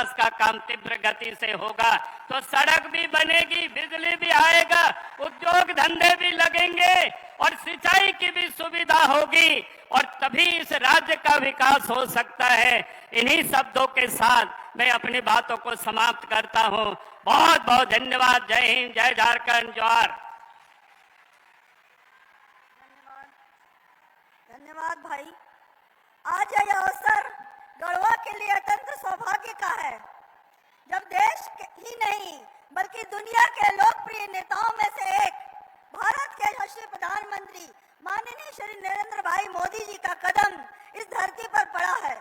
विकास का काम तीव्र गति से होगा तो सड़क भी बनेगी, बिजली भी आएगा, उद्योग धंधे भी लगेंगे और सिंचाई की भी सुविधा होगी और तभी इस राज्य का विकास हो सकता है। इन्हीं शब्दों के साथ मैं अपनी बातों को समाप्त करता हूं। बहुत बहुत धन्यवाद। जय हिंद, जय झारखंड, जोहार। धन्यवाद भाई। आज यह अवसर गढ़वा के लिए अत्यंत सौभाग्य का है जब देश ही नहीं बल्कि दुनिया के लोकप्रिय नेताओं में से एक भारत के यशस्वी प्रधानमंत्री माननीय श्री नरेंद्र भाई मोदी जी का कदम इस धरती पर पड़ा है।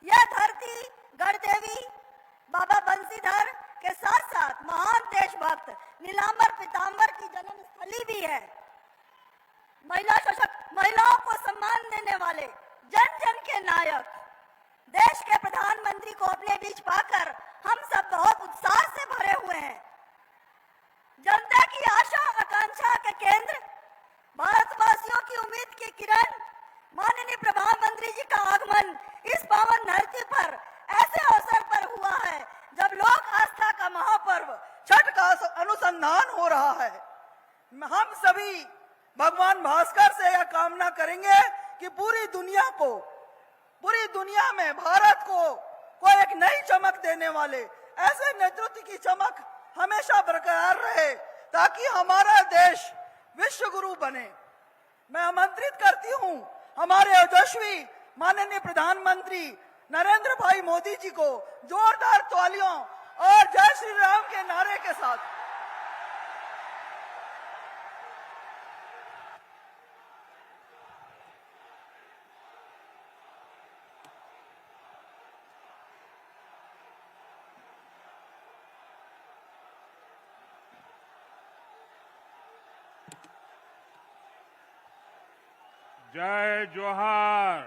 यह धरती गढ़देवी बाबा बंसीधर के साथ साथ महान देशभक्त नीलांबर पीताम्बर की जन्मस्थली भी है। महिलाओं को सम्मान देने वाले जन जन के नायक देश के प्रधानमंत्री को अपने बीच पाकर हम सब बहुत उत्साह से भरे हुए हैं। जनता की आशा आकांक्षा के केंद्र, भारतवासियों की उम्मीद की किरण माननीय प्रधानमंत्री जी का आगमन इस पावन धरती पर ऐसे अवसर पर हुआ है जब लोक आस्था का महापर्व छठ का अनुसंधान हो रहा है। हम सभी भगवान भास्कर से यह कामना करेंगे कि पूरी दुनिया में भारत को एक नई चमक देने वाले ऐसे नेतृत्व की चमक हमेशा बरकरार रहे ताकि हमारा देश विश्व गुरु बने। मैं आमंत्रित करती हूं हमारे यशस्वी माननीय प्रधानमंत्री नरेंद्र भाई मोदी जी को जोरदार तालियों और जय श्री राम के नारे के साथ। जय जोहार।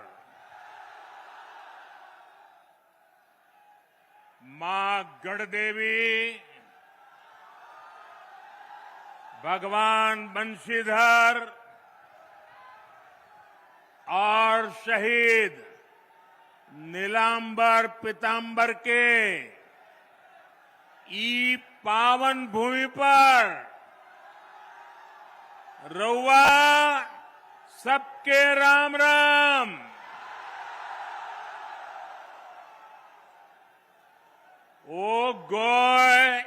मां गढ़देवी, भगवान बंशीधर और शहीद नीलांबर पीताम्बर के ई पावन भूमि पर रउआ सबके राम राम। ओ गोय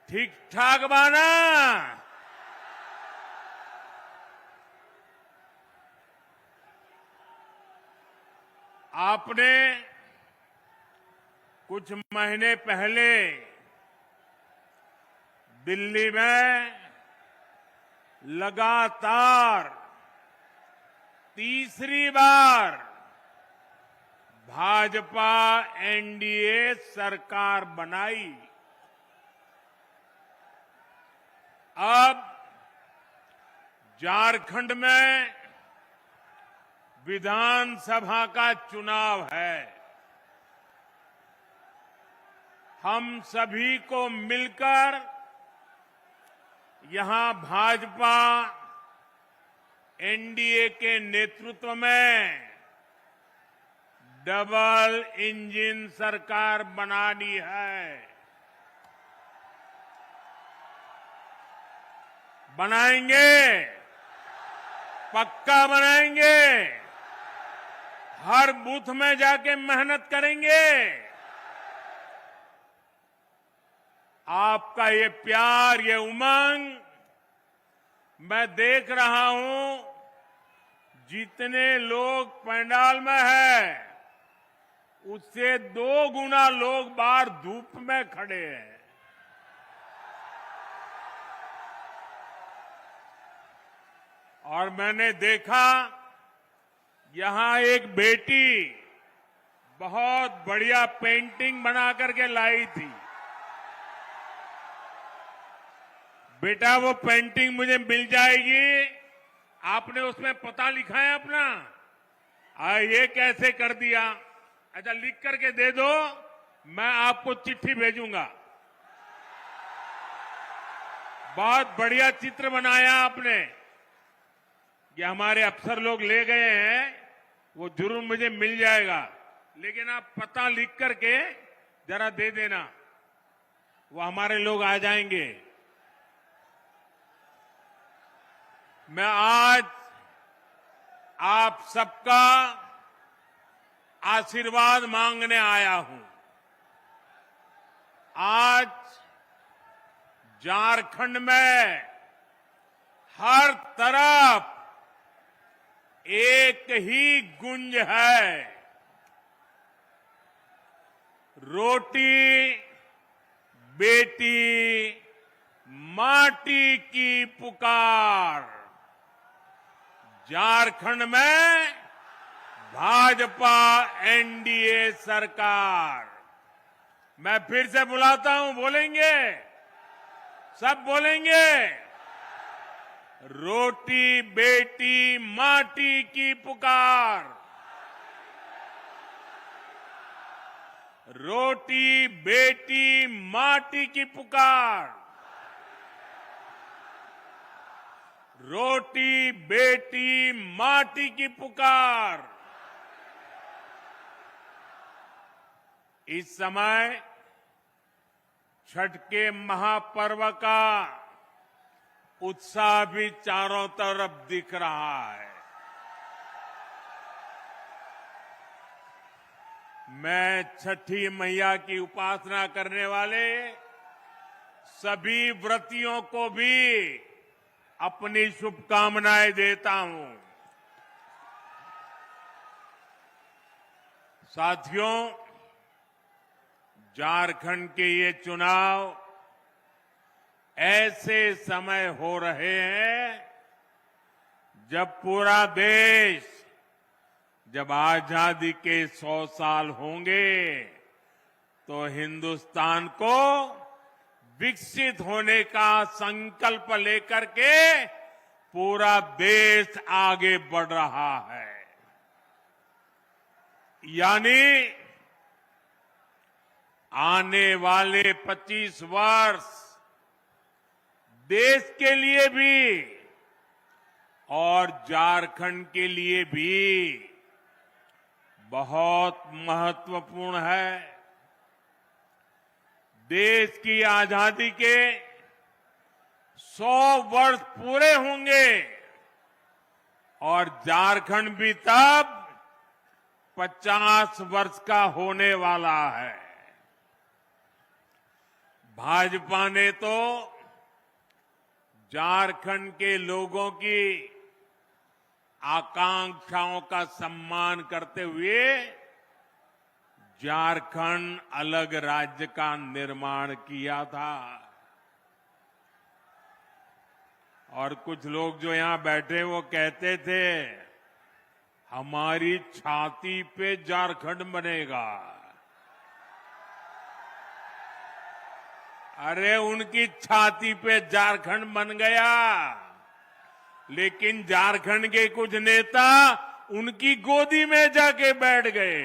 ठीक ठाक बाना? आपने कुछ महीने पहले दिल्ली में लगातार तीसरी बार भाजपा एनडीए सरकार बनाई। अब झारखंड में विधानसभा का चुनाव है। हम सभी को मिलकर यहां भाजपा एनडीए के नेतृत्व में डबल इंजन सरकार बनानी है। बनाएंगे, पक्का बनाएंगे। हर बूथ में जाके मेहनत करेंगे। आपका ये प्यार, ये उमंग मैं देख रहा हूं। जितने लोग पंडाल में हैं, उससे 2 गुना लोग बाहर धूप में खड़े हैं। और मैंने देखा यहां एक बेटी बहुत बढ़िया पेंटिंग बना करके लाई थी। बेटा वो पेंटिंग मुझे मिल जाएगी। आपने उसमें पता लिखा है अपना? ये कैसे कर दिया? अच्छा, लिख करके दे दो, मैं आपको चिट्ठी भेजूंगा। बहुत बढ़िया चित्र बनाया आपने। ये हमारे अफसर लोग ले गए हैं, वो जरूर मुझे मिल जाएगा। लेकिन आप पता लिख करके जरा दे देना, वो हमारे लोग आ जाएंगे। मैं आज आप सबका आशीर्वाद मांगने आया हूं। आज झारखंड में हर तरफ एक ही गुंज है, रोटी बेटी माटी की पुकार। झारखंड में भाजपा एनडीए सरकार। मैं फिर से बुलाता हूं, बोलेंगे? सब बोलेंगे? रोटी बेटी माटी की पुकार। रोटी बेटी माटी की पुकार। रोटी बेटी माटी की पुकार। इस समय छठ के महापर्व का उत्साह भी चारों तरफ दिख रहा है। मैं छठी मैया की उपासना करने वाले सभी व्रतियों को भी अपनी शुभकामनाएं देता हूं। साथियों, झारखंड के ये चुनाव ऐसे समय हो रहे हैं जब पूरा देश, जब आजादी के 100 साल होंगे तो हिंदुस्तान को विकसित होने का संकल्प लेकर के पूरा देश आगे बढ़ रहा है। यानी आने वाले 25 वर्ष देश के लिए भी और झारखंड के लिए भी बहुत महत्वपूर्ण है। देश की आजादी के 100 वर्ष पूरे होंगे और झारखंड भी तब 50 वर्ष का होने वाला है। भाजपा ने तो झारखंड के लोगों की आकांक्षाओं का सम्मान करते हुए झारखंड अलग राज्य का निर्माण किया था। और कुछ लोग जो यहां बैठे वो कहते थे हमारी छाती पे झारखंड बनेगा। अरे उनकी छाती पे झारखंड बन गया, लेकिन झारखंड के कुछ नेता उनकी गोदी में जाके बैठ गए।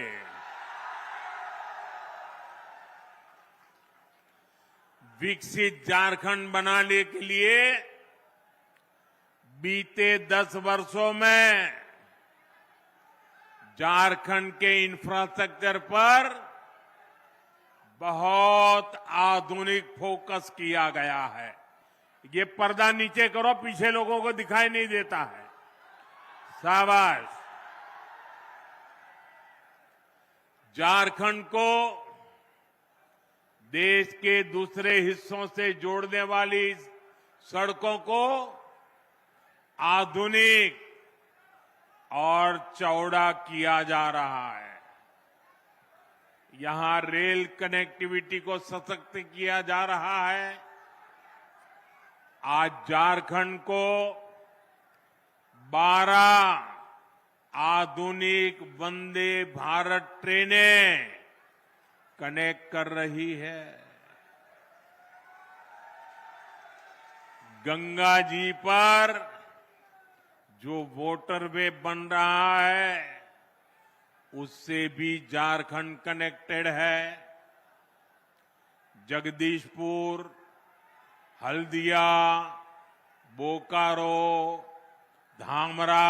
विकसित झारखंड बनाने के लिए बीते 10 वर्षों में झारखंड के इंफ्रास्ट्रक्चर पर बहुत आधुनिक फोकस किया गया है। ये पर्दा नीचे करो, पीछे लोगों को दिखाई नहीं देता है। शाबाश। झारखंड को देश के दूसरे हिस्सों से जोड़ने वाली सड़कों को आधुनिक और चौड़ा किया जा रहा है। यहां रेल कनेक्टिविटी को सशक्त किया जा रहा है। आज झारखंड को 12 आधुनिक वंदे भारत ट्रेनें कनेक्ट कर रही है। गंगा जी पर जो वाटरवे बन रहा है उससे भी झारखंड कनेक्टेड है। जगदीशपुर, हल्दिया, बोकारो, धामरा,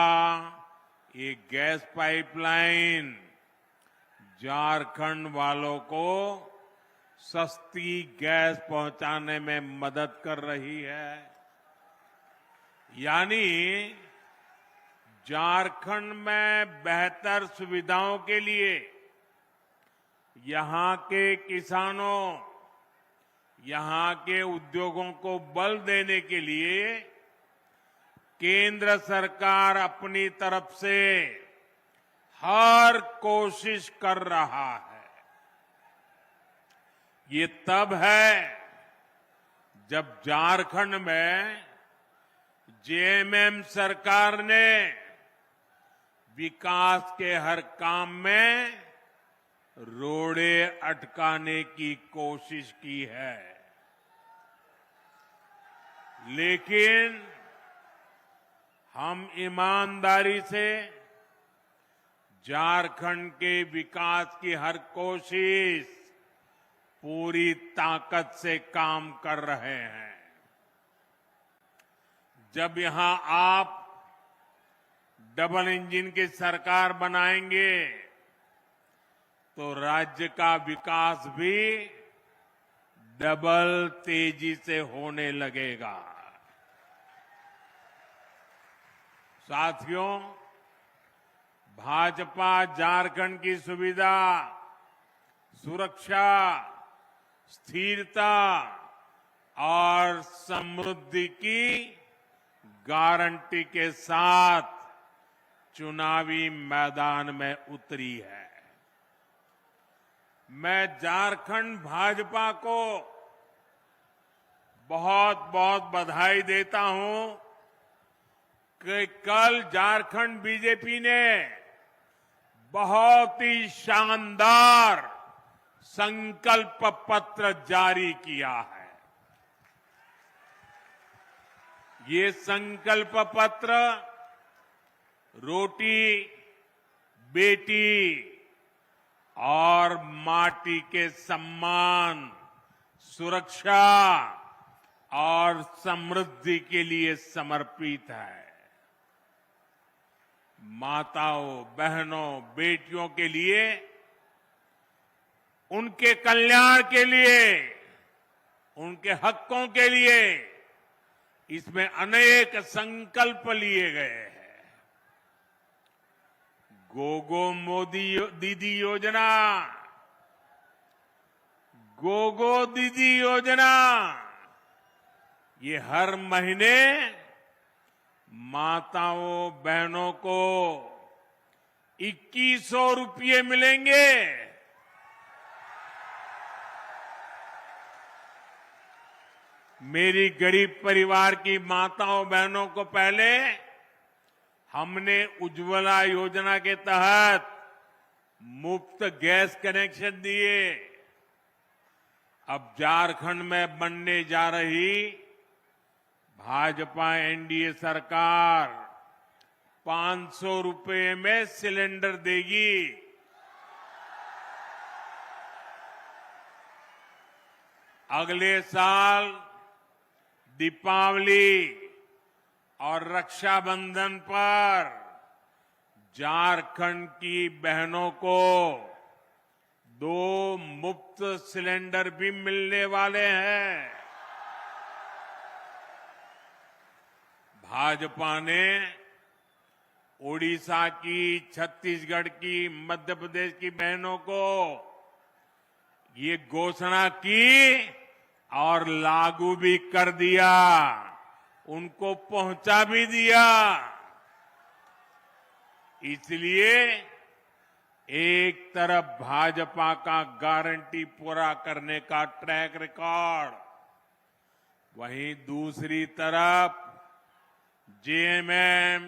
ये गैस पाइपलाइन झारखंड वालों को सस्ती गैस पहुंचाने में मदद कर रही है। यानी झारखंड में बेहतर सुविधाओं के लिए यहां के किसानों, यहां के उद्योगों को बल देने के लिए केंद्र सरकार अपनी तरफ से हर कोशिश कर रहा है। ये तब है जब झारखंड में जेएमएम सरकार ने विकास के हर काम में रोड़े अटकाने की कोशिश की है। लेकिन हम ईमानदारी से झारखंड के विकास की हर कोशिश पूरी ताकत से काम कर रहे हैं। जब यहां आप डबल इंजन की सरकार बनाएंगे तो राज्य का विकास भी डबल तेजी से होने लगेगा। साथियों, भाजपा झारखंड की सुविधा, सुरक्षा, स्थिरता और समृद्धि की गारंटी के साथ चुनावी मैदान में उतरी है। मैं झारखंड भाजपा को बहुत बहुत बधाई देता हूं कि कल झारखंड बीजेपी ने बहुत ही शानदार संकल्प पत्र जारी किया है। ये संकल्प पत्र रोटी, बेटी और माटी के सम्मान, सुरक्षा और समृद्धि के लिए समर्पित है। माताओं, बहनों, बेटियों के लिए, उनके कल्याण के लिए, उनके हकों के लिए इसमें अनेक संकल्प लिए गए हैं। गोगो मोदी दीदी योजना, गोगो दीदी योजना, ये हर महीने माताओं बहनों को 2100 रुपये मिलेंगे। मेरी गरीब परिवार की माताओं बहनों को पहले हमने उज्ज्वला योजना के तहत मुफ्त गैस कनेक्शन दिए। अब झारखंड में बनने जा रही भाजपा एनडीए सरकार 500 रुपये में सिलेंडर देगी। अगले साल दीपावली और रक्षाबंधन पर झारखंड की बहनों को 2 मुफ्त सिलेंडर भी मिलने वाले हैं। भाजपा ने ओडिशा की, छत्तीसगढ़ की, मध्य प्रदेश की बहनों को ये घोषणा की और लागू भी कर दिया, उनको पहुंचा भी दिया। इसलिए एक तरफ भाजपा का गारंटी पूरा करने का ट्रैक रिकॉर्ड, वहीं दूसरी तरफ जेएमएम,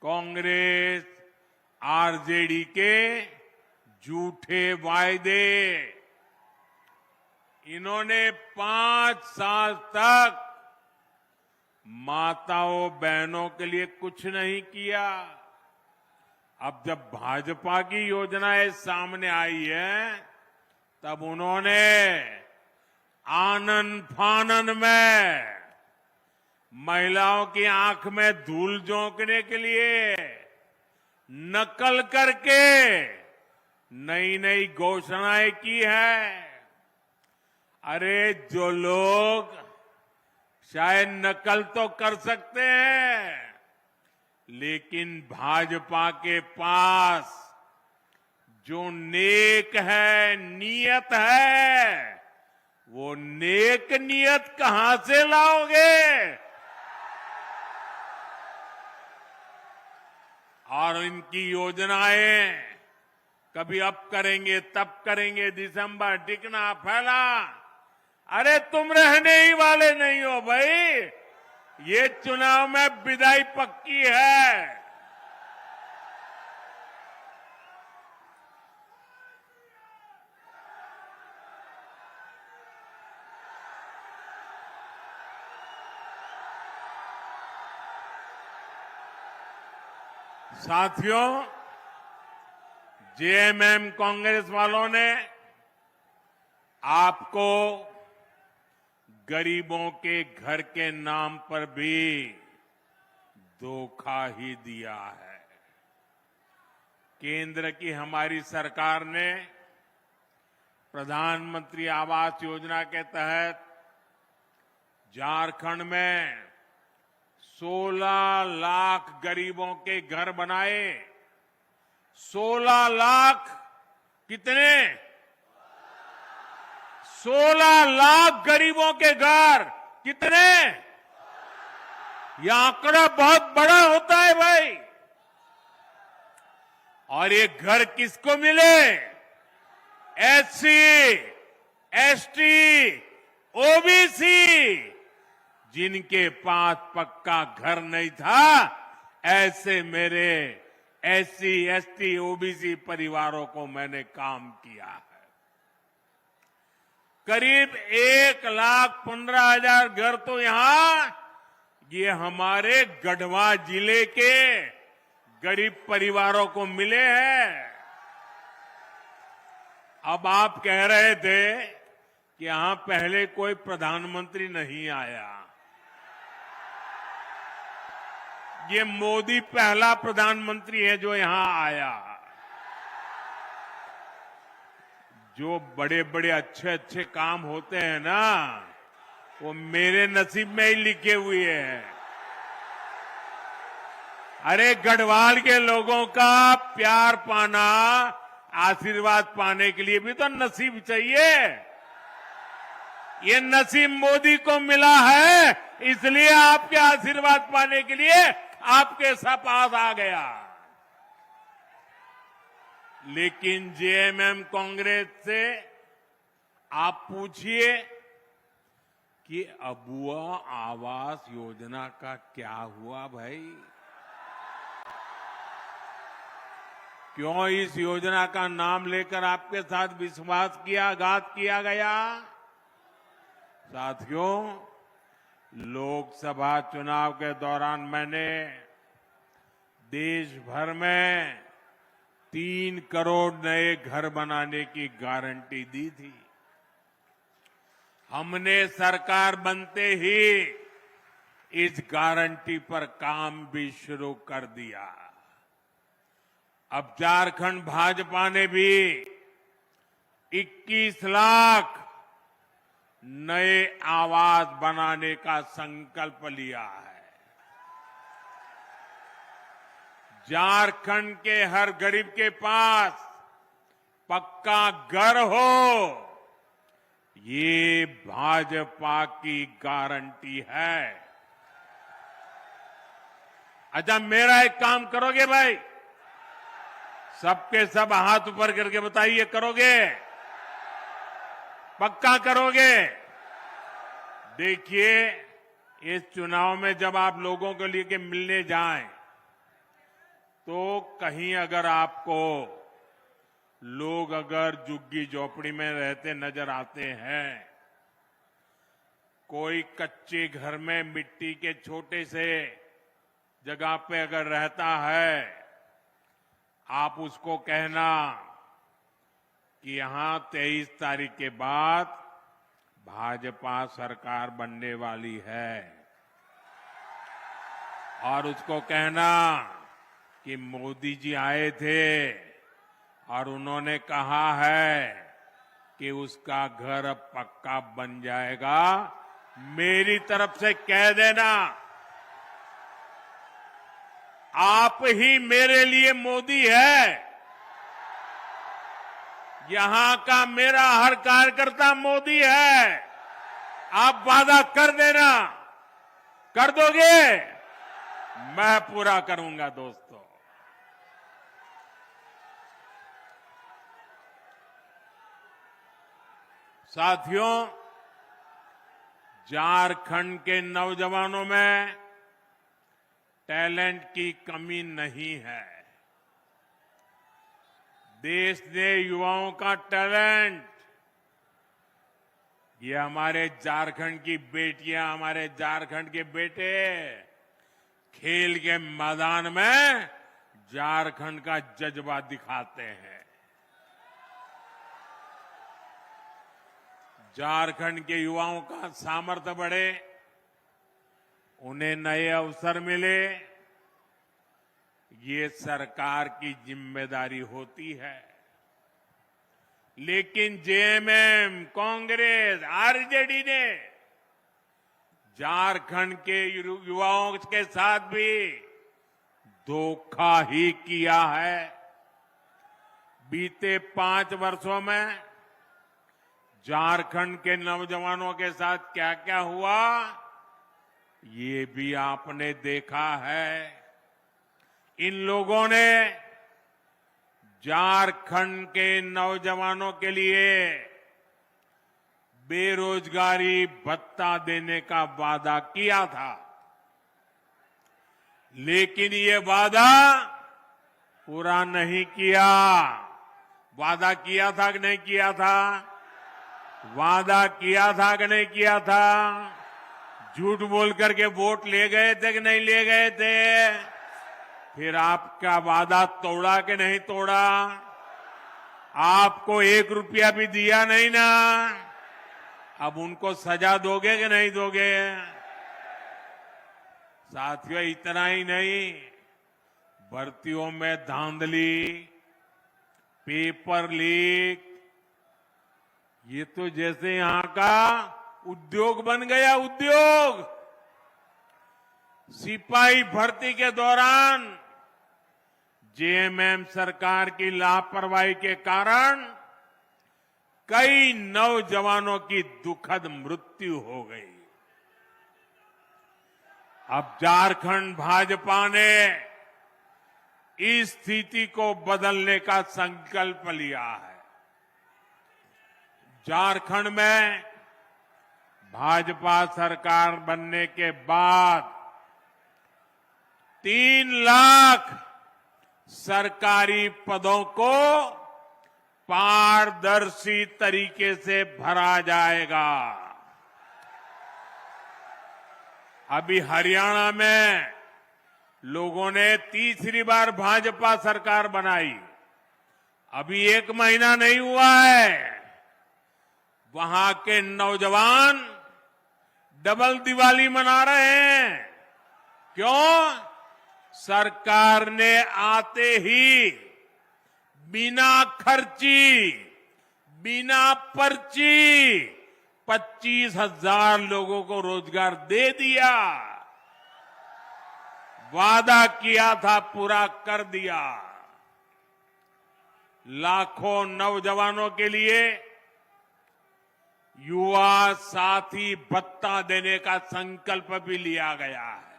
कांग्रेस, आरजेडी के झूठे वायदे। इन्होंने 5 साल तक माताओं बहनों के लिए कुछ नहीं किया। अब जब भाजपा की योजनाएं सामने आई है, तब उन्होंने आनन फानन में महिलाओं की आंख में धूल झोंकने के लिए नकल करके नई नई घोषणाएं की है। अरे जो लोग शायद नकल तो कर सकते हैं, लेकिन भाजपा के पास जो नेक है, नियत है, वो नेक नियत कहां से लाओगे? और इनकी योजनाएं कभी अब करेंगे, तब करेंगे, दिसंबर टिकना फैला। अरे तुम रहने ही वाले नहीं हो भाई, ये चुनाव में विदाई पक्की है। साथियों, जेएमएम कांग्रेस वालों ने आपको गरीबों के घर के नाम पर भी धोखा ही दिया है। केंद्र की हमारी सरकार ने प्रधानमंत्री आवास योजना के तहत झारखंड में 16 लाख गरीबों के घर बनाए। 16 लाख कितने? 16 लाख गरीबों के घर कितने? यह आंकड़ा बहुत बड़ा होता है भाई। और ये घर किसको मिले? एससी, एसटी, ओबीसी, जिनके पास पक्का घर नहीं था, ऐसे मेरे एससी, एसटी, ओबीसी परिवारों को मैंने काम किया है। करीब 1,15,000 घर तो यहां ये हमारे गढ़वा जिले के गरीब परिवारों को मिले हैं। अब आप कह रहे थे कि यहां पहले कोई प्रधानमंत्री नहीं आया। ये मोदी पहला प्रधानमंत्री है जो यहां आया। जो बड़े बड़े अच्छे अच्छे काम होते हैं ना, वो मेरे नसीब में ही लिखे हुए हैं। अरे गढ़वाल के लोगों का प्यार पाना, आशीर्वाद पाने के लिए भी तो नसीब चाहिए। ये नसीब मोदी को मिला है, इसलिए आपके आशीर्वाद पाने के लिए आपके पास आ गया। लेकिन जेएमएम कांग्रेस से आप पूछिए कि अबुआ आवास योजना का क्या हुआ भाई? क्यों इस योजना का नाम लेकर आपके साथ विश्वासघात किया गया? साथियों, लोकसभा चुनाव के दौरान मैंने देश भर में 3 करोड़ नए घर बनाने की गारंटी दी थी। हमने सरकार बनते ही इस गारंटी पर काम भी शुरू कर दिया। अब झारखंड भाजपा ने भी 21 लाख नए आवास बनाने का संकल्प लिया है। झारखंड के हर गरीब के पास पक्का घर हो, ये भाजपा की गारंटी है। अच्छा, मेरा एक काम करोगे भाई? सबके सब हाथ ऊपर करके बताइए, करोगे? पक्का करोगे? देखिए, इस चुनाव में जब आप लोगों के लिए के मिलने जाएं, तो कहीं अगर आपको लोग अगर झुग्गी झोपड़ी में रहते नजर आते हैं, कोई कच्चे घर में मिट्टी के छोटे से जगह पे अगर रहता है, आप उसको कहना कि यहां 23 तारीख के बाद भाजपा सरकार बनने वाली है, और उसको कहना कि मोदी जी आए थे और उन्होंने कहा है कि उसका घर अब पक्का बन जाएगा। मेरी तरफ से कह देना, आप ही मेरे लिए मोदी है। यहां का मेरा हर कार्यकर्ता मोदी है। आप वादा कर देना, कर दोगे? मैं पूरा करूंगा दोस्तों। साथियों, झारखंड के नौजवानों में टैलेंट की कमी नहीं है। देश ने युवाओं का टैलेंट, ये हमारे झारखंड की बेटियां, हमारे झारखंड के बेटे खेल के मैदान में झारखंड का जज्बा दिखाते हैं। झारखंड के युवाओं का सामर्थ्य बढ़े, उन्हें नए अवसर मिले, ये सरकार की जिम्मेदारी होती है। लेकिन जेएमएम, कांग्रेस, आरजेडी ने झारखंड के युवाओं के साथ भी धोखा ही किया है। बीते 5 वर्षों में झारखंड के नौजवानों के साथ क्या क्या हुआ, ये भी आपने देखा है। इन लोगों ने झारखंड के नौजवानों के लिए बेरोजगारी भत्ता देने का वादा किया था, लेकिन ये वादा पूरा नहीं किया। वादा किया था कि नहीं किया था? वादा किया था कि नहीं किया था? झूठ बोल करके वोट ले गए थे कि नहीं ले गए थे? फिर आपका वादा तोड़ा कि नहीं तोड़ा? आपको 1 रुपया भी दिया नहीं ना। अब उनको सजा दोगे कि नहीं दोगे? साथियों, इतना ही नहीं, भर्तियों में धांधली, पेपर लीक, ये तो जैसे यहां का उद्योग बन गया। उद्योग, सिपाही भर्ती के दौरान जेएमएम सरकार की लापरवाही के कारण कई नौजवानों की दुखद मृत्यु हो गई। अब झारखंड भाजपा ने इस स्थिति को बदलने का संकल्प लिया है। झारखंड में भाजपा सरकार बनने के बाद 3 लाख सरकारी पदों को पारदर्शी तरीके से भरा जाएगा। अभी हरियाणा में लोगों ने तीसरी बार भाजपा सरकार बनाई, अभी 1 महीना नहीं हुआ है। वहां के नौजवान डबल दिवाली मना रहे हैं। क्यों? सरकार ने आते ही बिना खर्ची, बिना पर्ची 25,000 लोगों को रोजगार दे दिया। वादा किया था, पूरा कर दिया। लाखों नौजवानों के लिए युवा साथी भत्ता देने का संकल्प भी लिया गया है।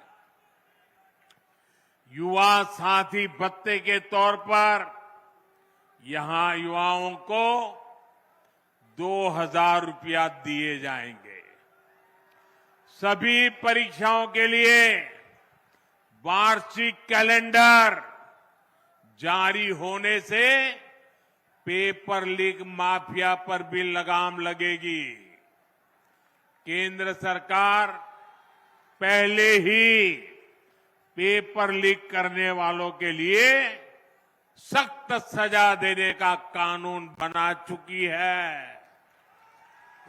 युवा साथी भत्ते के तौर पर यहां युवाओं को 2,000 रुपया दिए जाएंगे। सभी परीक्षाओं के लिए वार्षिक कैलेंडर जारी होने से पेपर लीक माफिया पर भी लगाम लगेगी। केंद्र सरकार पहले ही पेपर लीक करने वालों के लिए सख्त सजा देने का कानून बना चुकी है।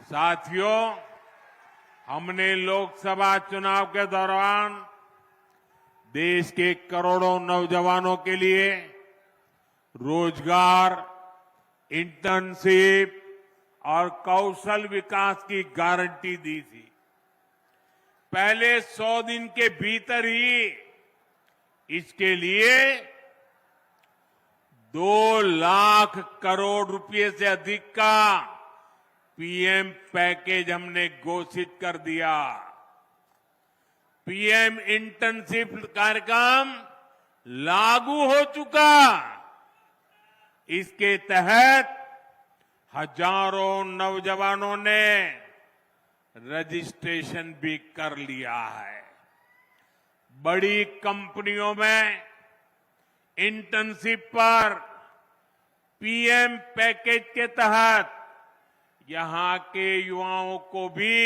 साथियों, हमने लोकसभा चुनाव के दौरान देश के करोड़ों नौजवानों के लिए रोजगार, इंटर्नशिप और कौशल विकास की गारंटी दी थी। पहले 100 दिन के भीतर ही इसके लिए 2 लाख करोड़ रुपए से अधिक का पीएम पैकेज हमने घोषित कर दिया। पीएम इंटर्नशिप कार्यक्रम लागू हो चुका। इसके तहत हजारों नौजवानों ने रजिस्ट्रेशन भी कर लिया है। बड़ी कंपनियों में इंटर्नशिप पर पीएम पैकेज के तहत यहां के युवाओं को भी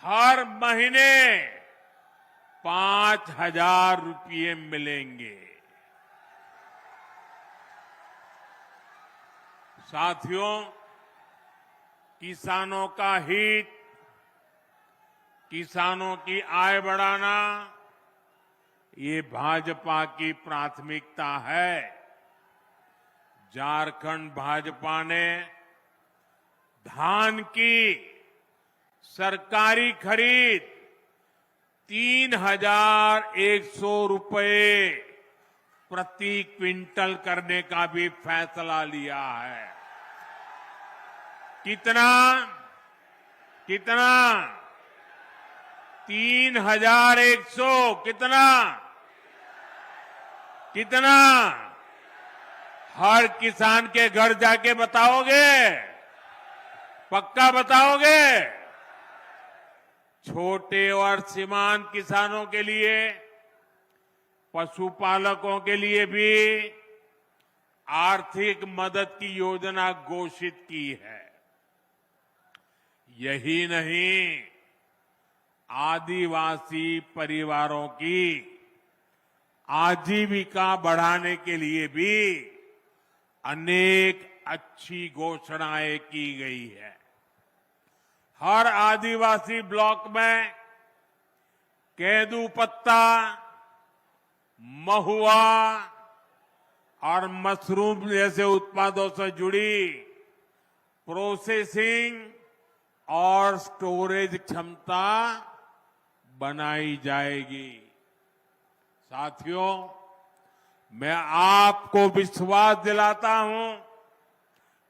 हर महीने 5,000 रुपये मिलेंगे। साथियों, किसानों का हित, किसानों की आय बढ़ाना, ये भाजपा की प्राथमिकता है। झारखंड भाजपा ने धान की सरकारी खरीद 3,100 रुपए प्रति क्विंटल करने का भी फैसला लिया है। कितना 3,100 कितना हर किसान के घर जाके बताओगे? पक्का बताओगे? छोटे और सीमांत किसानों के लिए, पशुपालकों के लिए भी आर्थिक मदद की योजना घोषित की है। यही नहीं, आदिवासी परिवारों की आजीविका बढ़ाने के लिए भी अनेक अच्छी घोषणाएं की गई है। हर आदिवासी ब्लॉक में केंदू पत्ता, महुआ और मशरूम जैसे उत्पादों से जुड़ी प्रोसेसिंग और स्टोरेज क्षमता बनाई जाएगी। साथियों, मैं आपको विश्वास दिलाता हूं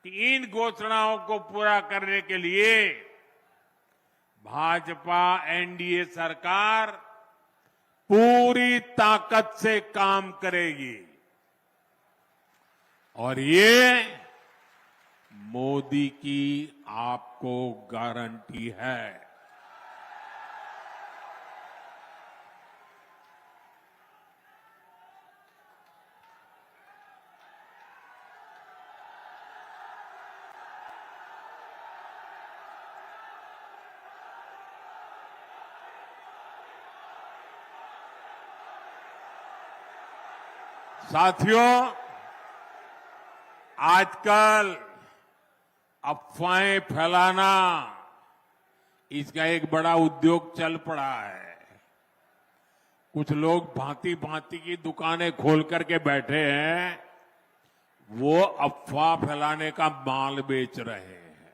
कि इन घोषणाओं को पूरा करने के लिए भाजपा एनडीए सरकार पूरी ताकत से काम करेगी और ये मोदी की आपको गारंटी है। साथियों, आजकल अफवाहें फैलाना इसका एक बड़ा उद्योग चल पड़ा है। कुछ लोग भांति भांति की दुकानें खोल करके बैठे हैं, वो अफवाह फैलाने का माल बेच रहे हैं।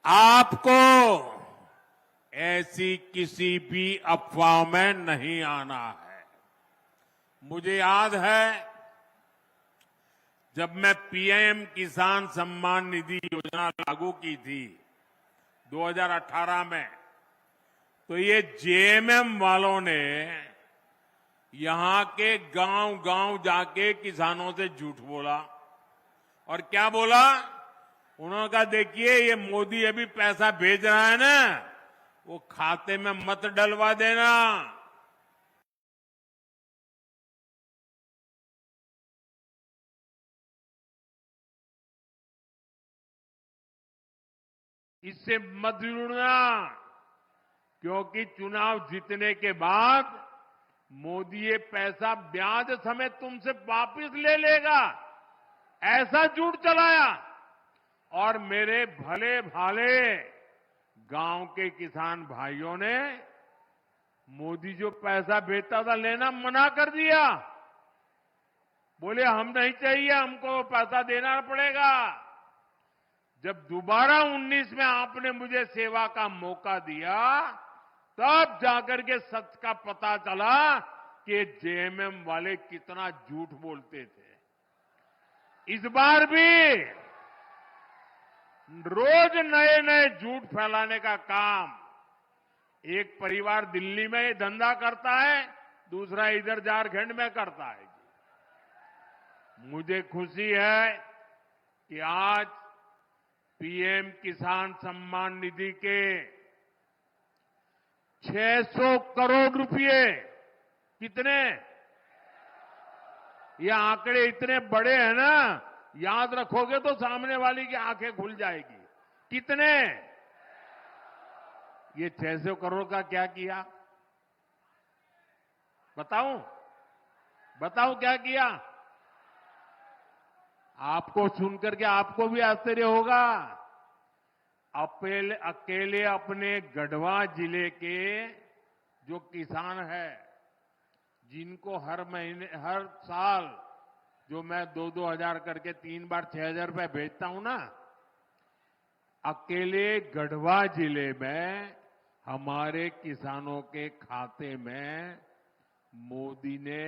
आपको ऐसी किसी भी अफवाह में नहीं आना है। मुझे याद है, जब मैं पीएम किसान सम्मान निधि योजना लागू की थी 2018 में, तो ये जेएमएम वालों ने यहां के गांव-गांव जाके किसानों से झूठ बोला। और क्या बोला? उन्होंने कहा, देखिए ये मोदी अभी पैसा भेज रहा है ना, वो खाते में मत डलवा देना। इससे मत जुड़ना, क्योंकि चुनाव जीतने के बाद मोदी ये पैसा ब्याज समेत तुमसे वापस ले लेगा, ऐसा झूठ चलाया। और मेरे भले भाले गांव के किसान भाइयों ने मोदी जो पैसा भेजता था लेना मना कर दिया। बोले हम नहीं चाहिए, हमको पैसा देना पड़ेगा। जब दोबारा 19 में आपने मुझे सेवा का मौका दिया, तब जाकर के सच का पता चला कि जेएमएम वाले कितना झूठ बोलते थे। इस बार भी रोज नए नए झूठ फैलाने का काम, एक परिवार दिल्ली में ये धंधा करता है, दूसरा इधर झारखंड में करता है। मुझे खुशी है कि आज पीएम किसान सम्मान निधि के 600 करोड़ रुपए, कितने, ये आंकड़े इतने बड़े हैं ना, याद रखोगे तो सामने वाली की आंखें खुल जाएगी। कितने? ये 600 करोड़ का क्या किया? बताऊं क्या किया? आपको सुनकर के आपको भी आश्चर्य होगा। अकेले अपने गढ़वा जिले के जो किसान है, जिनको हर साल जो मैं 2-2 हजार करके 3 बार 6,000 रुपए भेजता हूं ना, अकेले गढ़वा जिले में हमारे किसानों के खाते में मोदी ने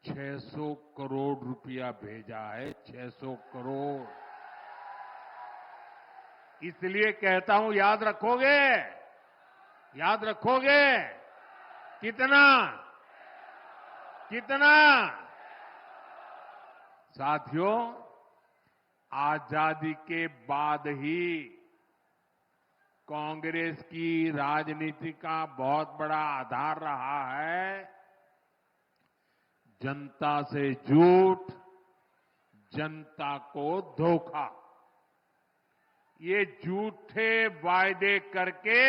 600 करोड़ रुपया भेजा है। 600 करोड़। इसलिए कहता हूं, याद रखोगे? याद रखोगे? कितना? कितना? साथियों, आजादी के बाद ही कांग्रेस की राजनीति का बहुत बड़ा आधार रहा है जनता से झूठ, जनता को धोखा। ये झूठे वायदे करके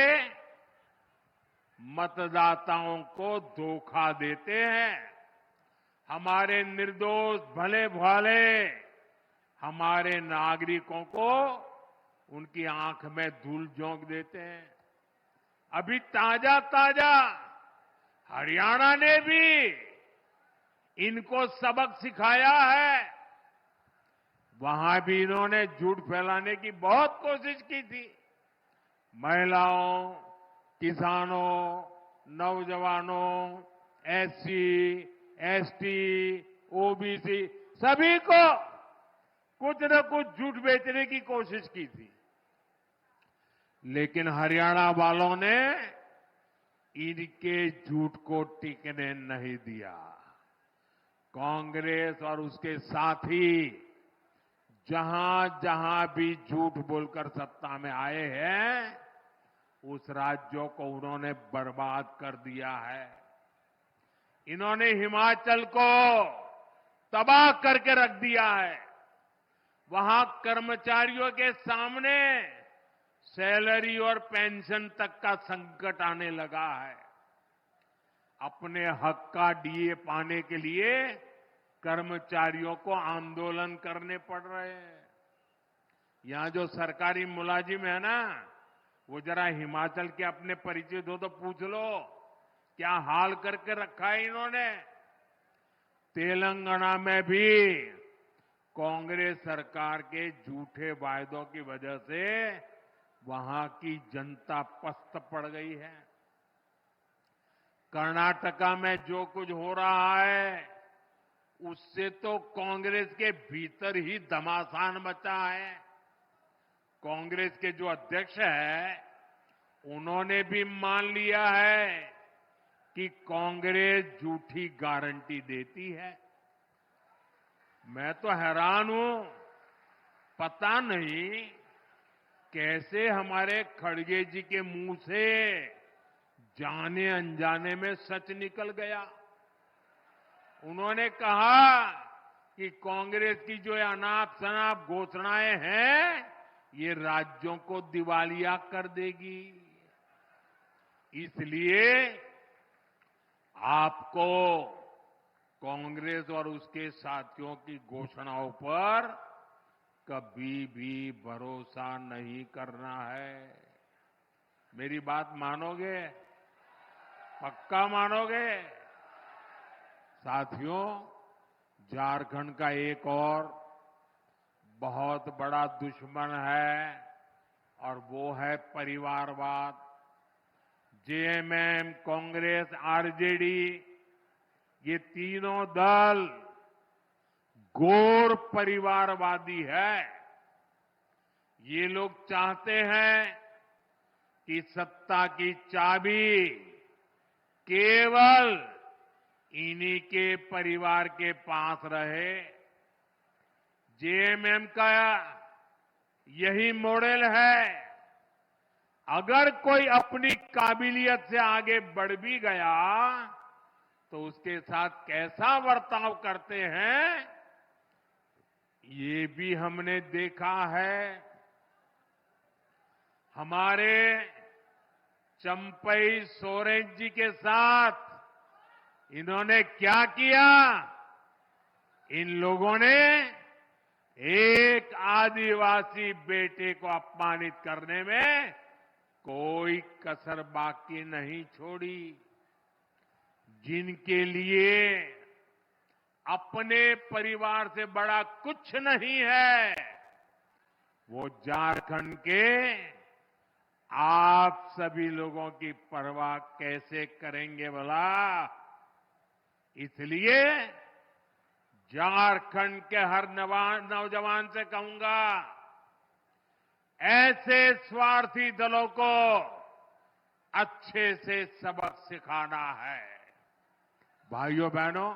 मतदाताओं को धोखा देते हैं। हमारे निर्दोष भले भाले हमारे नागरिकों को उनकी आंख में धूल झोंक देते हैं। अभी ताजा हरियाणा ने भी इनको सबक सिखाया है। वहां भी इन्होंने झूठ फैलाने की बहुत कोशिश की थी। महिलाओं, किसानों, नौजवानों, एससी, एसटी, ओबीसी सभी को कुछ न कुछ झूठ बेचने की कोशिश की थी। लेकिन हरियाणा वालों ने इनके झूठ को टिकने नहीं दिया। कांग्रेस और उसके साथी जहां जहां भी झूठ बोलकर सत्ता में आए हैं, उस राज्यों को उन्होंने बर्बाद कर दिया है। इन्होंने हिमाचल को तबाह करके रख दिया है। वहां कर्मचारियों के सामने सैलरी और पेंशन तक का संकट आने लगा है। अपने हक का डीए पाने के लिए कर्मचारियों को आंदोलन करने पड़ रहे हैं। यहां जो सरकारी मुलाजिम है ना, वो जरा हिमाचल के अपने परिचित हो तो पूछ लो, क्या हाल करके रखा है इन्होंने। तेलंगाना में भी कांग्रेस सरकार के झूठे वायदों की वजह से वहां की जनता पस्त पड़ गई है। कर्नाटका में जो कुछ हो रहा है, उससे तो कांग्रेस के भीतर ही घमासान मचा है। कांग्रेस के जो अध्यक्ष हैं, उन्होंने भी मान लिया है कि कांग्रेस झूठी गारंटी देती है। मैं तो हैरान हूं, पता नहीं कैसे हमारे खड़गे जी के मुंह से जाने अनजाने में सच निकल गया। उन्होंने कहा कि कांग्रेस की जो अनाप शनाप घोषणाएं हैं, ये राज्यों को दिवालिया कर देगी। इसलिए आपको कांग्रेस और उसके साथियों की घोषणाओं पर कभी भी भरोसा नहीं करना है। मेरी बात मानोगे? पक्का मानोगे? साथियों, झारखंड का एक और बहुत बड़ा दुश्मन है और वो है परिवारवाद। जेएमएम, कांग्रेस, आरजेडी, ये तीनों दल घोर परिवारवादी है। ये लोग चाहते हैं कि सत्ता की चाबी केवल इन्हीं के परिवार के पास रहे। जेएमएम का यही मॉडल है। अगर कोई अपनी काबिलियत से आगे बढ़ भी गया तो उसके साथ कैसा बर्ताव करते हैं, ये भी हमने देखा है। हमारे चंपई सोरेन जी के साथ इन्होंने क्या किया? इन लोगों ने एक आदिवासी बेटे को अपमानित करने में कोई कसर बाकी नहीं छोड़ी। जिनके लिए अपने परिवार से बड़ा कुछ नहीं है, वो झारखंड के आप सभी लोगों की परवाह कैसे करेंगे भला? इसलिए झारखंड के हर नौजवान से कहूंगा, ऐसे स्वार्थी दलों को अच्छे से सबक सिखाना है। भाइयों बहनों,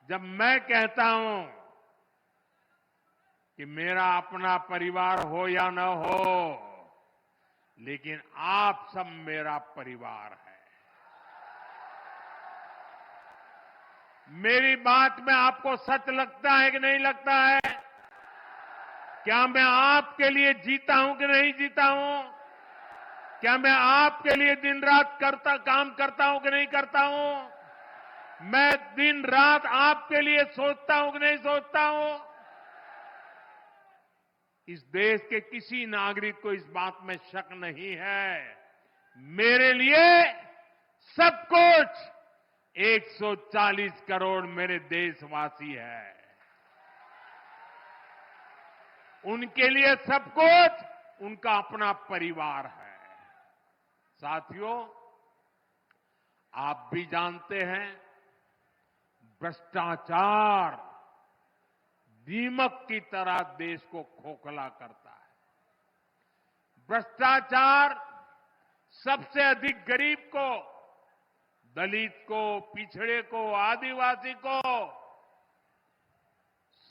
जब मैं कहता हूं कि मेरा अपना परिवार हो या न हो, लेकिन आप सब मेरा परिवार है। मेरी बात में आपको सच लगता है कि नहीं लगता है? क्या मैं आपके लिए जीता हूं कि नहीं जीता हूं? क्या मैं आपके लिए दिन रात काम करता हूं कि नहीं करता हूं? मैं दिन रात आपके लिए सोचता हूं कि नहीं सोचता हूं? इस देश के किसी नागरिक को इस बात में शक नहीं है। मेरे लिए सब कुछ 140 करोड़ मेरे देशवासी हैं। उनके लिए सब कुछ उनका अपना परिवार है। साथियों, आप भी जानते हैं, भ्रष्टाचार दीमक की तरह देश को खोखला करता है। भ्रष्टाचार सबसे अधिक गरीब को, दलित को, पिछड़े को, आदिवासी को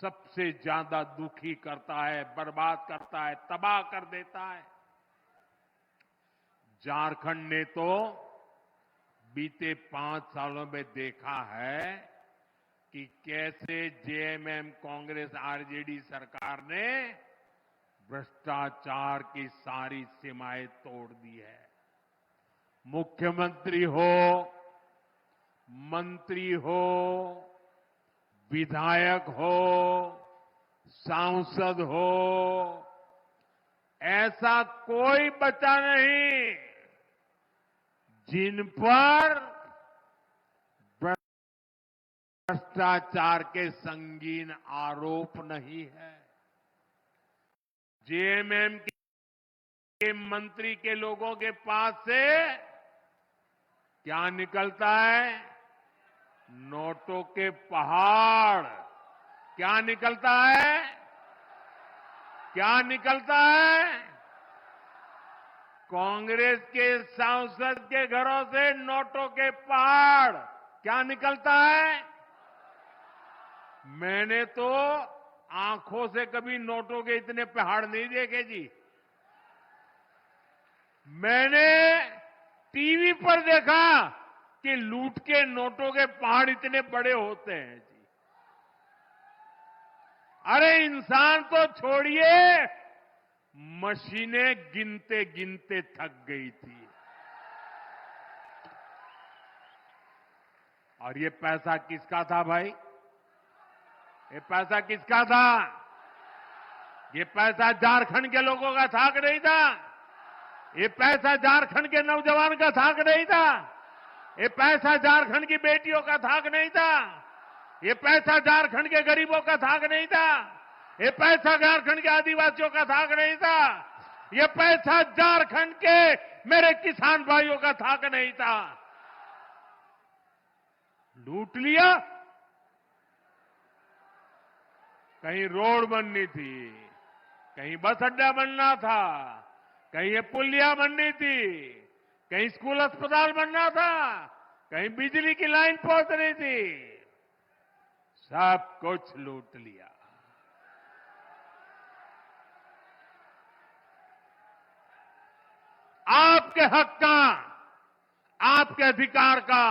सबसे ज्यादा दुखी करता है, बर्बाद करता है, तबाह कर देता है। झारखंड ने तो बीते 5 सालों में देखा है कि कैसे जेएमएम, कांग्रेस, आरजेडी सरकार ने भ्रष्टाचार की सारी सीमाएं तोड़ दी है। मुख्यमंत्री हो, मंत्री हो, विधायक हो, सांसद हो, ऐसा कोई बचा नहीं जिन पर भ्रष्टाचार के संगीन आरोप नहीं है। जेएमएम के मंत्री के लोगों के पास से क्या निकलता है? नोटों के पहाड़। क्या निकलता है? क्या निकलता है? कांग्रेस के सांसद के घरों से नोटों के पहाड़। क्या निकलता है? मैंने तो आंखों से कभी नोटों के इतने पहाड़ नहीं देखे जी। मैंने टीवी पर देखा कि लूट के नोटों के पहाड़ इतने बड़े होते हैं जी। अरे इंसान तो छोड़िए, मशीनें गिनते गिनते थक गई थी। और ये पैसा किसका था भाई? ये पैसा किसका था? ये पैसा झारखंड के लोगों का था कि नहीं था? ये पैसा झारखंड के नौजवान का था कि नहीं था? ये पैसा झारखंड की बेटियों का था कि नहीं था? ये पैसा झारखंड के गरीबों का था कि नहीं था? ये पैसा झारखंड के आदिवासियों का था कि नहीं था? ये पैसा झारखंड के मेरे किसान भाइयों का था कि नहीं था? लूट लिया। कहीं रोड बननी थी, कहीं बस अड्डा बनना था, कहीं ये पुलिया बननी थी, कहीं स्कूल अस्पताल बनना था, कहीं बिजली की लाइन पहुंचनी थी, सब कुछ लूट लिया। आपके हक का, आपके अधिकार का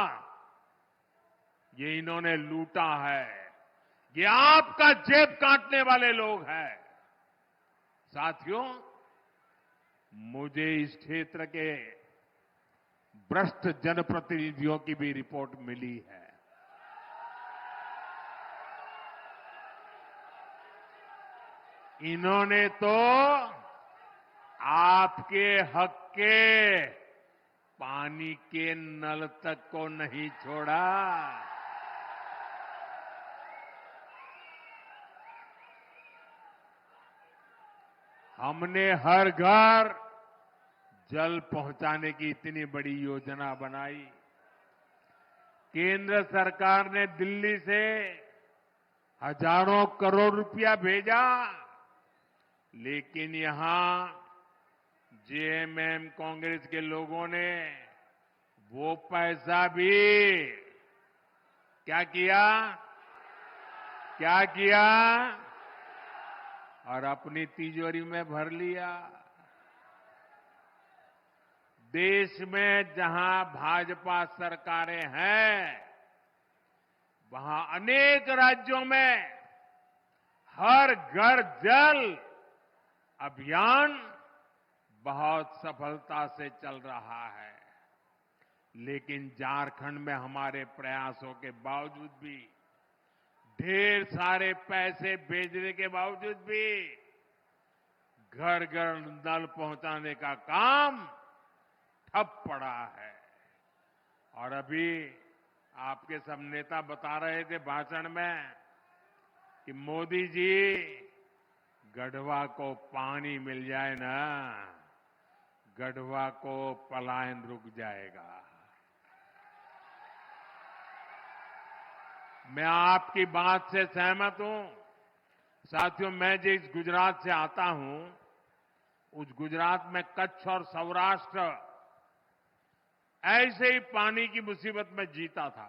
ये इन्होंने लूटा है। ये आपका जेब काटने वाले लोग हैं। साथियों, मुझे इस क्षेत्र के भ्रष्ट जनप्रतिनिधियों की भी रिपोर्ट मिली है। इन्होंने तो आपके हक के पानी के नल तक को नहीं छोड़ा। हमने हर घर जल पहुंचाने की इतनी बड़ी योजना बनाई। केंद्र सरकार ने दिल्ली से हजारों करोड़ रुपया भेजा, लेकिन यहां जेएमएम कांग्रेस के लोगों ने वो पैसा भी क्या किया? क्या किया? और अपनी तिजोरी में भर लिया। देश में जहां भाजपा सरकारें हैं, वहां अनेक राज्यों में हर घर जल अभियान बहुत सफलता से चल रहा है। लेकिन झारखंड में हमारे प्रयासों के बावजूद भी, ढेर सारे पैसे भेजने के बावजूद भी घर घर नल पहुंचाने का काम ठप पड़ा है। और अभी आपके सब नेता बता रहे थे भाषण में कि मोदी जी, गढ़वा को पानी मिल जाए ना, गढ़वा को पलायन रुक जाएगा। मैं आपकी बात से सहमत हूं। साथियों, मैं जिस गुजरात से आता हूं, उस गुजरात में कच्छ और सौराष्ट्र ऐसे ही पानी की मुसीबत में जीता था।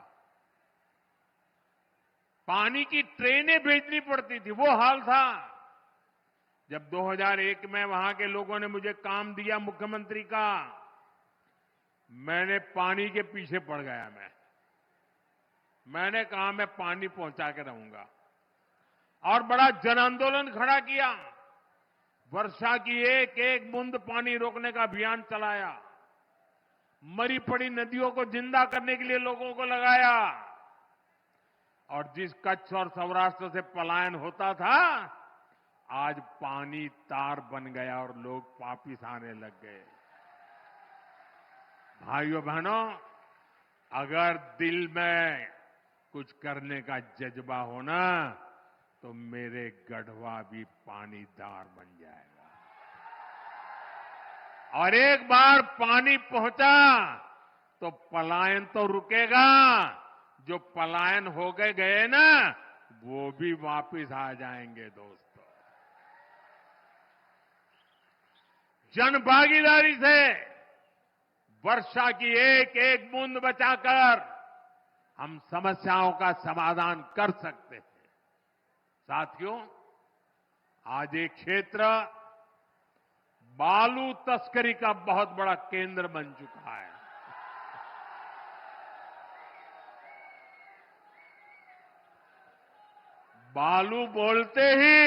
पानी की ट्रेनें भेजनी पड़ती थी, वो हाल था। जब 2001 में वहां के लोगों ने मुझे काम दिया मुख्यमंत्री का, मैंने पानी के पीछे पड़ गया। मैंने कहा मैं पानी पहुंचा के रहूंगा, और बड़ा जन आंदोलन खड़ा किया। वर्षा की एक एक बूंद पानी रोकने का अभियान चलाया। मरी पड़ी नदियों को जिंदा करने के लिए लोगों को लगाया। और जिस कच्छ और सौराष्ट्र से पलायन होता था, आज पानी तार बन गया और लोग वापिस आने लग गए। भाइयों बहनों, अगर दिल में कुछ करने का जज्बा हो ना, तो मेरे गढ़वा भी पानीदार बन जाएगा। और एक बार पानी पहुंचा तो पलायन तो रुकेगा। जो पलायन हो गए ना, वो भी वापिस आ जाएंगे। दोस्तों, जन भागीदारी से वर्षा की एक एक बूंद बचाकर हम समस्याओं का समाधान कर सकते हैं। साथियों, आज एक क्षेत्र बालू तस्करी का बहुत बड़ा केंद्र बन चुका है। बालू बोलते ही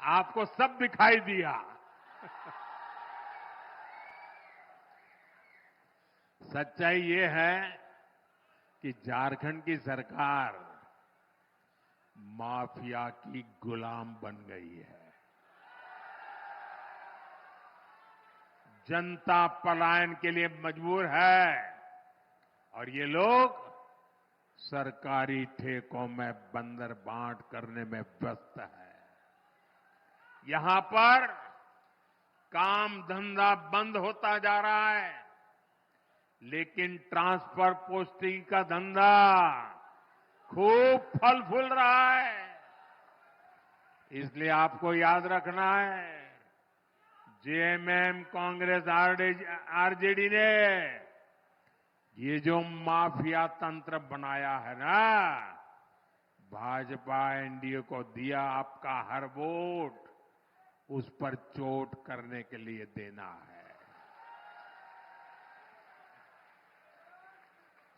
आपको सब दिखाई दिया। सच्चाई ये है कि झारखंड की सरकार माफिया की गुलाम बन गई है। जनता पलायन के लिए मजबूर है, और ये लोग सरकारी ठेकों में बंदर बांट करने में व्यस्त है। यहां पर काम धंधा बंद होता जा रहा है, लेकिन ट्रांसफर पोस्टिंग का धंधा खूब फल फूल रहा है। इसलिए आपको याद रखना है, जेएमएम, कांग्रेस, आरजेडी ने ये जो माफिया तंत्र बनाया है ना, भाजपा एनडीए को दिया आपका हर वोट उस पर चोट करने के लिए देना है।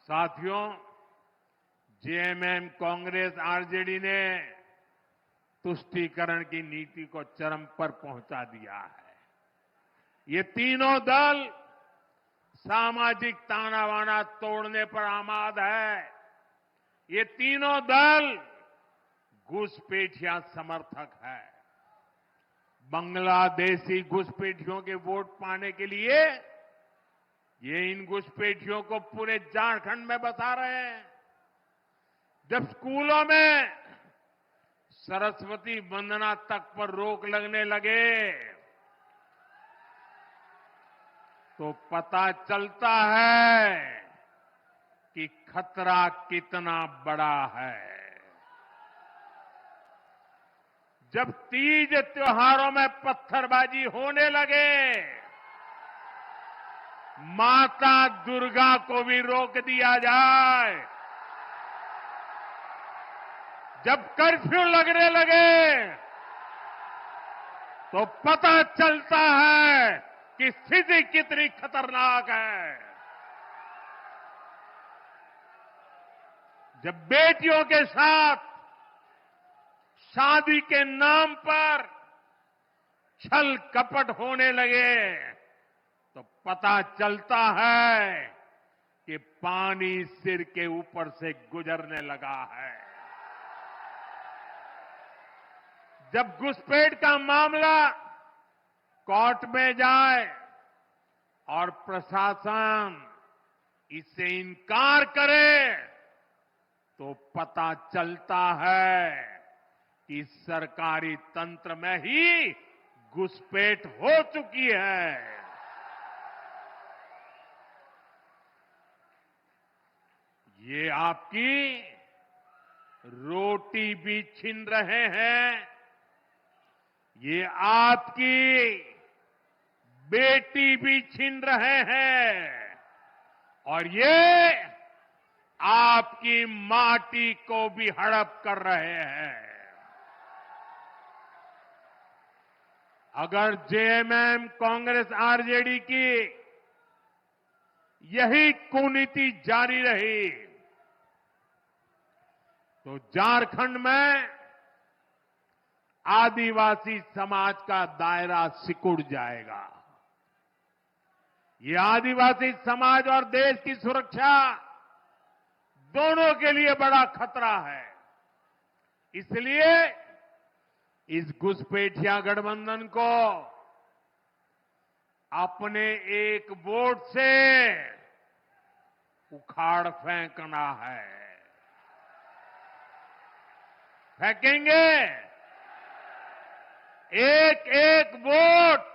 साथियों, जेएमएम, कांग्रेस, आरजेडी ने तुष्टीकरण की नीति को चरम पर पहुंचा दिया है। ये तीनों दल सामाजिक तानाबाना तोड़ने पर आमाद है। ये तीनों दल घुसपैठिया समर्थक है। बांग्लादेशी घुसपैठियों के वोट पाने के लिए ये इन घुसपैठियों को पूरे झारखंड में बसा रहे हैं। जब स्कूलों में सरस्वती वंदना तक पर रोक लगने लगे तो पता चलता है कि खतरा कितना बड़ा है। जब तीज त्योहारों में पत्थरबाजी होने लगे, माता दुर्गा को भी रोक दिया जाए। जब कर्फ्यू लगने लगे तो पता चलता है कि स्थिति कितनी खतरनाक है। जब बेटियों के साथ शादी के नाम पर छल कपट होने लगे तो पता चलता है कि पानी सिर के ऊपर से गुजरने लगा है। जब घुसपैठ का मामला कोर्ट में जाए और प्रशासन इससे इनकार करे तो पता चलता है कि सरकारी तंत्र में ही घुसपैठ हो चुकी है। ये आपकी रोटी भी छीन रहे हैं, ये आपकी बेटी भी छीन रहे हैं और ये आपकी माटी को भी हड़प कर रहे हैं। अगर जेएमएम, कांग्रेस, आरजेडी की यही कुनीति जारी रही तो झारखंड में आदिवासी समाज का दायरा सिकुड़ जाएगा। ये आदिवासी समाज और देश की सुरक्षा दोनों के लिए बड़ा खतरा है। इसलिए इस घुसपैठिया गठबंधन को अपने एक वोट से उखाड़ फेंकना है। फेंकेंगे। एक एक वोट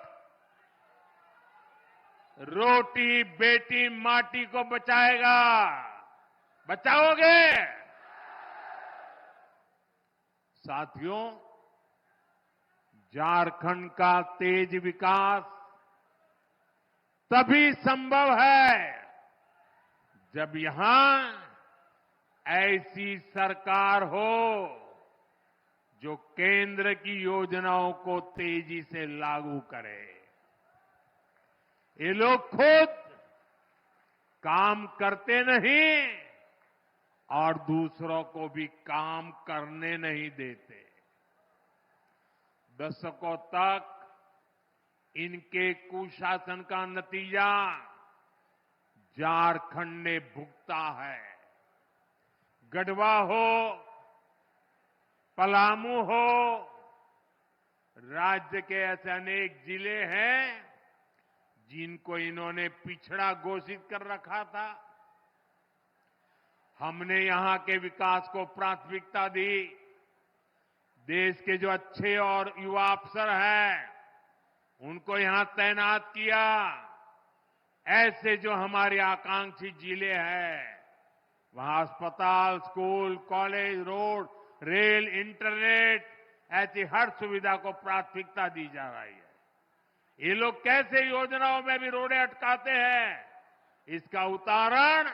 रोटी बेटी माटी को बचाएगा। बचाओगे? साथियों, झारखंड का तेज विकास तभी संभव है जब यहां ऐसी सरकार हो जो केंद्र की योजनाओं को तेजी से लागू करे। ये लोग खुद काम करते नहीं और दूसरों को भी काम करने नहीं देते। दशकों तक इनके कुशासन का नतीजा झारखंड ने भुगता है। गढ़वा हो, पलामू हो, राज्य के ऐसे अनेक जिले हैं जिनको इन्होंने पिछड़ा घोषित कर रखा था। हमने यहां के विकास को प्राथमिकता दी। देश के जो अच्छे और युवा अफसर हैं, उनको यहां तैनात किया। ऐसे जो हमारे आकांक्षी जिले हैं, वहां अस्पताल, school, college, road, rail, internet, ऐसी हर सुविधा को प्राथमिकता दी जा रही है। ये लोग कैसे योजनाओं में भी रोड़े अटकाते हैं, इसका उदाहरण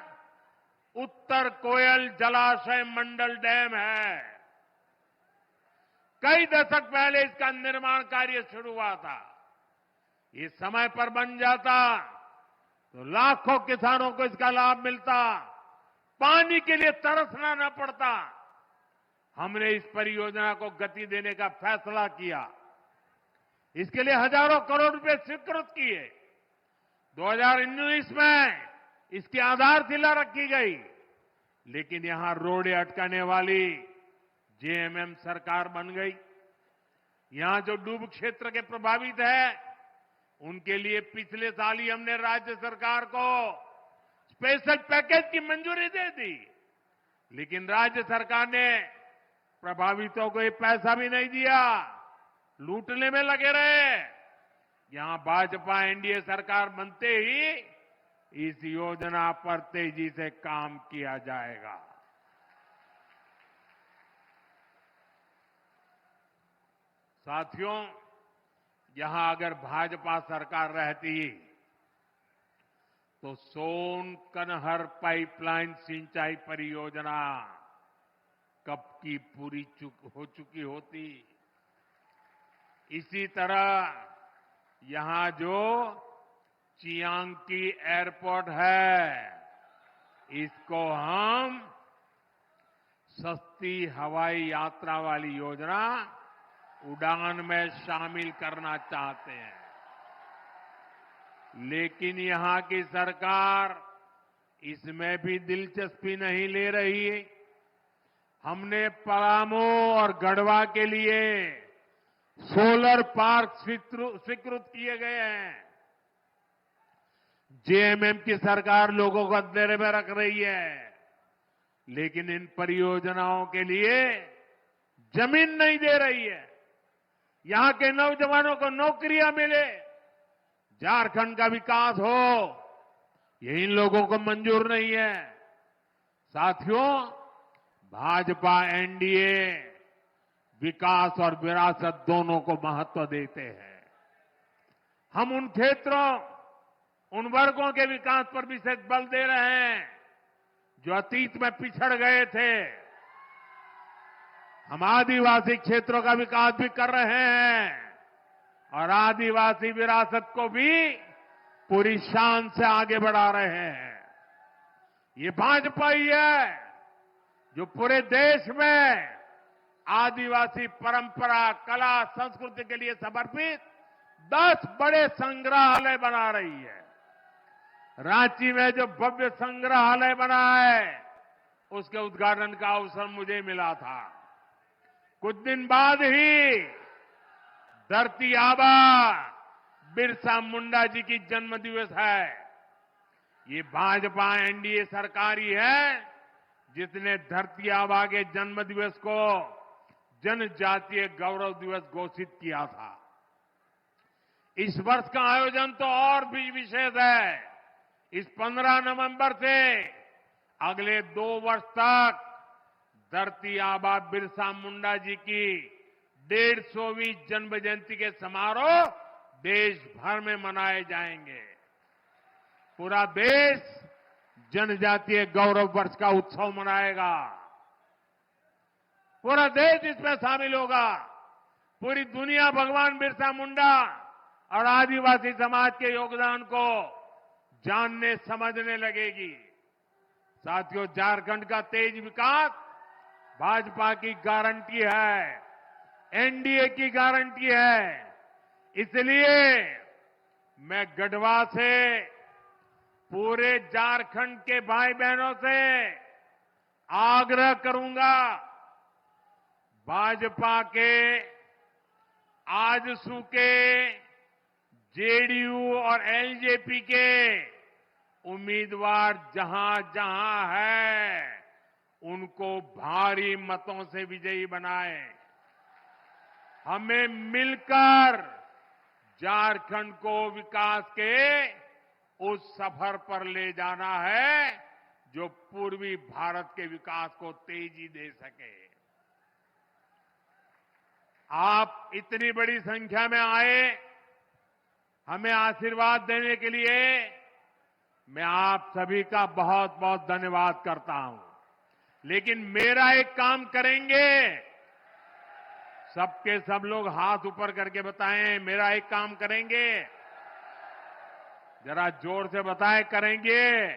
उत्तर कोयल जलाशय मंडल डैम है। कई दशक पहले इसका निर्माण कार्य शुरू हुआ था। ये समय पर बन जाता तो लाखों किसानों को इसका लाभ मिलता, पानी के लिए तरसना न पड़ता। हमने इस परियोजना को गति देने का फैसला किया। इसके लिए हजारों करोड़ रुपए स्वीकृत किए। 2019 में इसकी आधारशिला रखी गई, लेकिन यहां रोड़े अटकाने वाली जेएमएम सरकार बन गई। यहां जो डूब क्षेत्र के प्रभावित है, उनके लिए पिछले साल ही हमने राज्य सरकार को स्पेशल पैकेज की मंजूरी दे दी, लेकिन राज्य सरकार ने प्रभावितों को ये पैसा भी नहीं दिया, लूटने में लगे रहे। यहां भाजपा एनडीए सरकार बनते ही इस योजना पर तेजी से काम किया जाएगा। साथियों, यहां अगर भाजपा सरकार रहती तो सोन कनहर पाइपलाइन सिंचाई परियोजना कब की पूरी हो चुकी होती। इसी तरह यहां जो चियांकी एयरपोर्ट है, इसको हम सस्ती हवाई यात्रा वाली योजना उड़ान में शामिल करना चाहते हैं, लेकिन यहां की सरकार इसमें भी दिलचस्पी नहीं ले रही। हमने पलामू और गढ़वा के लिए सोलर पार्क स्वीकृत किए गए हैं। जेएमएम की सरकार लोगों को अंधेरे में रख रही है, लेकिन इन परियोजनाओं के लिए जमीन नहीं दे रही है। यहां के नौजवानों को नौकरियां मिले, झारखंड का विकास हो, ये इन लोगों को मंजूर नहीं है। साथियों, भाजपा एनडीए विकास और विरासत दोनों को महत्व देते हैं। हम उन क्षेत्रों, उन वर्गों के विकास पर विशेष बल दे रहे हैं जो अतीत में पिछड़ गए थे। हम आदिवासी क्षेत्रों का विकास भी कर रहे हैं और आदिवासी विरासत को भी पूरी शान से आगे बढ़ा रहे हैं। ये भाजपा ही है जो पूरे देश में आदिवासी परंपरा, कला, संस्कृति के लिए समर्पित 10 बड़े संग्रहालय बना रही है। रांची में जो भव्य संग्रहालय बना है, उसके उद्घाटन का अवसर मुझे मिला था। कुछ दिन बाद ही धरती आबा बिरसा मुंडा जी की जन्म दिवस है। ये भाजपा एनडीए सरकार ही है जिसने धरती आबा के जन्म दिवस को जनजातीय गौरव दिवस घोषित किया था। इस वर्ष का आयोजन तो और भी विशेष है। इस 15 नवंबर से अगले 2 वर्ष तक धरती आबा बिरसा मुंडा जी की 150वीं जन्म जयंती के समारोह देश भर में मनाए जाएंगे। पूरा देश जनजातीय गौरव वर्ष का उत्सव मनाएगा। पूरा देश इसमें शामिल होगा। पूरी दुनिया भगवान बिरसा मुंडा और आदिवासी समाज के योगदान को जानने समझने लगेगी। साथियों, झारखंड का तेज विकास भाजपा की गारंटी है, एनडीए की गारंटी है। इसलिए मैं गढ़वा से पूरे झारखंड के भाई बहनों से आग्रह करूंगा, भाजपा के, आजसू के, जेडीयू और एलजेपी के उम्मीदवार जहां जहां है, उनको भारी मतों से विजयी बनाए। हमें मिलकर झारखंड को विकास के उस सफर पर ले जाना है जो पूर्वी भारत के विकास को तेजी दे सके। आप इतनी बड़ी संख्या में आए, हमें आशीर्वाद देने के लिए मैं आप सभी का बहुत बहुत धन्यवाद करता हूं। लेकिन मेरा एक काम करेंगे, सबके सब लोग हाथ ऊपर करके बताएं, मेरा एक काम करेंगे, जरा जोर से बताएं, करेंगे।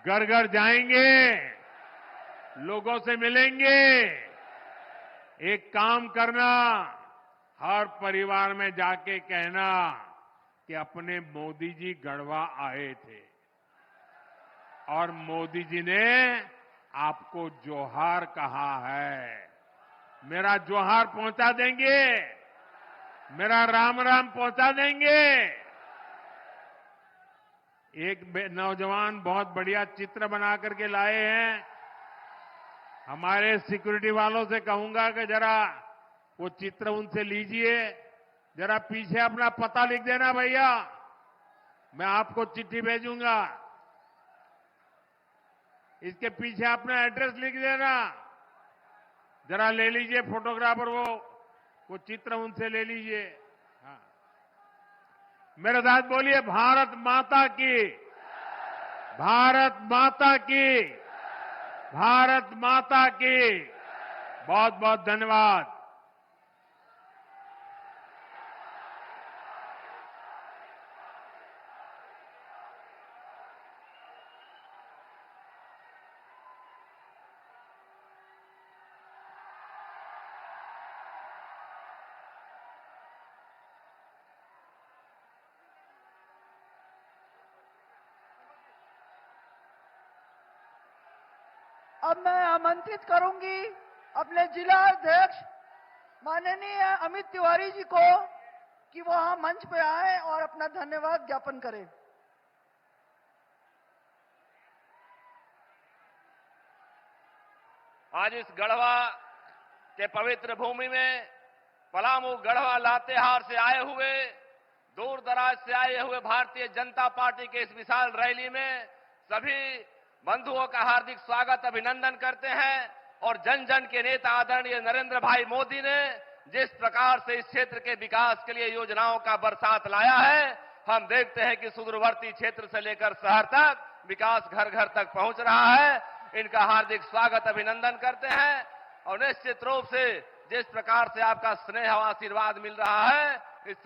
घर घर जाएंगे, लोगों से मिलेंगे। एक काम करना, हर परिवार में जाके कहना कि अपने मोदी जी गढ़वा आए थे और मोदी जी ने आपको जोहार कहा है। मेरा जोहार पहुंचा देंगे, मेरा राम राम पहुंचा देंगे। एक नौजवान बहुत बढ़िया चित्र बना करके लाए हैं। हमारे सिक्योरिटी वालों से कहूंगा कि जरा वो चित्र उनसे लीजिए, जरा पीछे अपना पता लिख देना भैया, मैं आपको चिट्ठी भेजूंगा। इसके पीछे अपना एड्रेस लिख देना, जरा ले लीजिए फोटोग्राफर, वो चित्र उनसे ले लीजिए। हाँ, मेरे साथ बोलिए, भारत माता की, भारत माता की, भारत माता की। बहुत बहुत धन्यवाद। अब मैं आमंत्रित करूंगी अपने जिला अध्यक्ष माननीय अमित तिवारी जी को कि वो यहाँ मंच पे आए और अपना धन्यवाद ज्ञापन करें। आज इस गढ़वा के पवित्र भूमि में पलामू, गढ़वा, लातेहार से आए हुए, दूर दराज से आए हुए भारतीय जनता पार्टी के इस विशाल रैली में सभी बंधुओं का हार्दिक स्वागत, अभिनंदन करते हैं। और जन जन के नेता आदरणीय नरेंद्र भाई मोदी ने जिस प्रकार से इस क्षेत्र के विकास के लिए योजनाओं का बरसात लाया है, हम देखते हैं कि सुदूरवर्ती क्षेत्र से लेकर शहर तक विकास घर घर तक पहुंच रहा है। इनका हार्दिक स्वागत, अभिनंदन करते हैं। और निश्चित रूप से जिस प्रकार से आपका स्नेह और आशीर्वाद मिल रहा है, इस